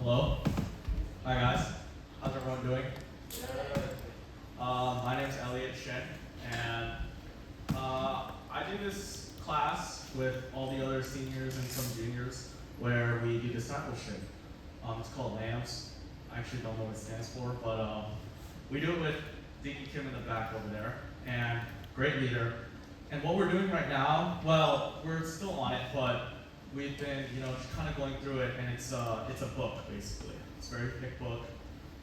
Hello. Hi guys. How's everyone doing? My name's Shin, and I do this class with all the other seniors and some juniors where we do discipleship. It's called LAMS. I actually don't know what it stands for, but we do it with Deacon Kim in the back over there, and great leader. And what we're doing right now, well, we're still on it, but we've been, just kind of going through it, and it's a book basically. It's a very thick book,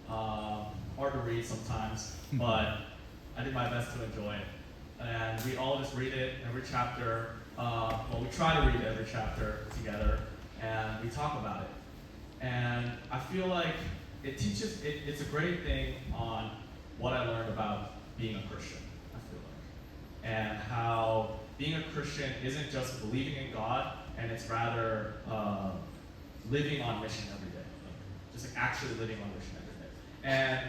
hard to read sometimes, but I did my best to enjoy it. And we all just read it every chapter. We try to read every chapter together, and we talk about it. And I feel like it teaches. It's a great thing on what I learned about being a Christian. I feel like, and how being a Christian isn't just believing in God, and it's rather living on mission every day, just actually living on mission every day. And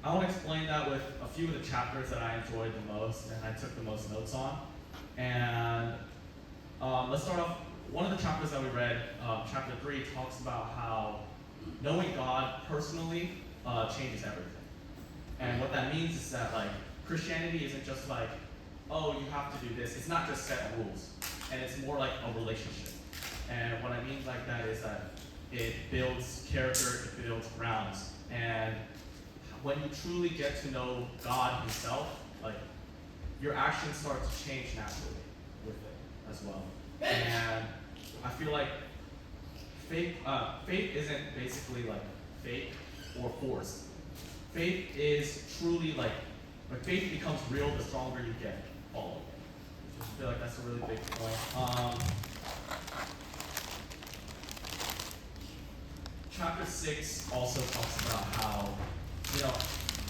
I want to explain that with a few of the chapters that I enjoyed the most and I took the most notes on. And let's start off. One of the chapters that we read, chapter 3, talks about how knowing God personally changes everything. And what that means is that Christianity isn't just oh, you have to do this. It's not just set rules, and it's more like a relationship. And what I mean by that is that it builds character, it builds grounds, and when you truly get to know God Himself, your actions start to change naturally with it as well. And I feel like faith isn't basically fake or forced. Faith is truly faith becomes real the stronger you get following it. I feel like that's a really big point. Chapter 6 also talks about how,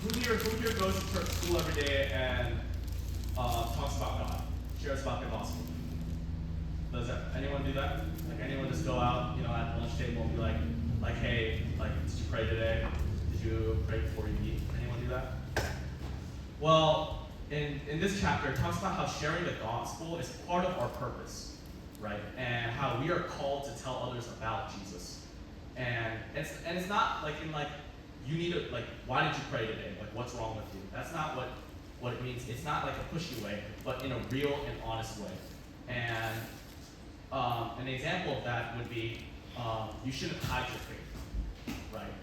who here goes to school every day and talks about God, shares about the gospel? Does anyone do that? Anyone just go out, at the lunch table and be hey, did you pray today? Did you pray before you eat? Anyone do that? Well, in this chapter, it talks about how sharing the gospel is part of our purpose, right? And how we are called to tell others about Jesus. And it's not you need to why did you pray today? What's wrong with you? That's not what it means. It's not a pushy way, but in a real and honest way. And an example of that would be you shouldn't hide your faith, right?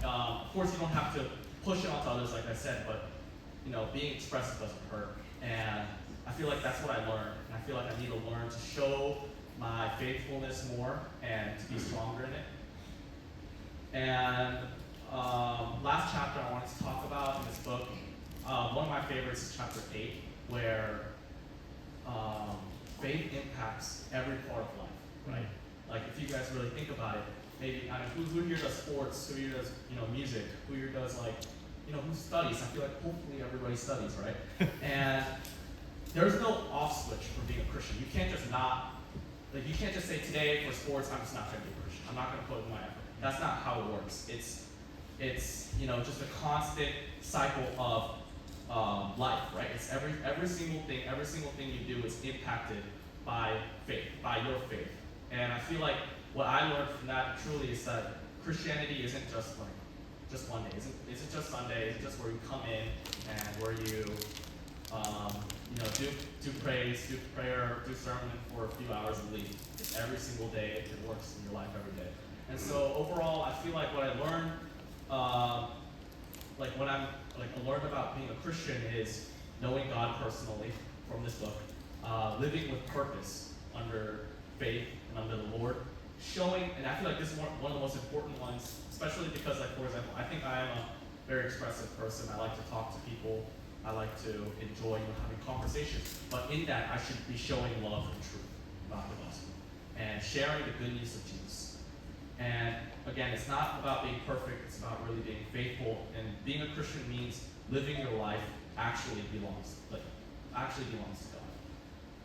Of course, you don't have to push it onto others, like I said, but being expressive doesn't hurt. And I feel like that's what I learned. And I feel like I need to learn to show my faithfulness more and to be stronger in it. And last chapter I wanted to talk about in this book, one of my favorites is chapter 8, where faith impacts every part of life, right? If you guys really think about it, maybe who here does sports, who here does music, who here does who studies. I feel like hopefully everybody studies, right? And there's no off switch for being a Christian. You can't just you can't just say today for sports I'm just not going to be a Christian. I'm not going to put in my effort. That's not how it works. It's just a constant cycle of life, right? It's every single thing you do is impacted by faith, by your faith. And I feel like what I learned from that truly is that Christianity isn't just one day. Isn't just Sunday. It's just where you come in and where you do praise, do prayer, do sermon for a few hours and leave. It's every single day. It works in your life every day. And so overall, I feel like what I learned, when I'm I learned about being a Christian is knowing God personally from this book, living with purpose under faith and under the Lord, showing, and I feel like this is one of the most important ones, especially because, for example, I think I am a very expressive person. I like to talk to people. I like to enjoy having conversations. But in that, I should be showing love and truth about the gospel and sharing the good news of Jesus. And again, it's not about being perfect. It's about really being faithful. And being a Christian means living your life actually belongs to God.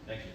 Thank you.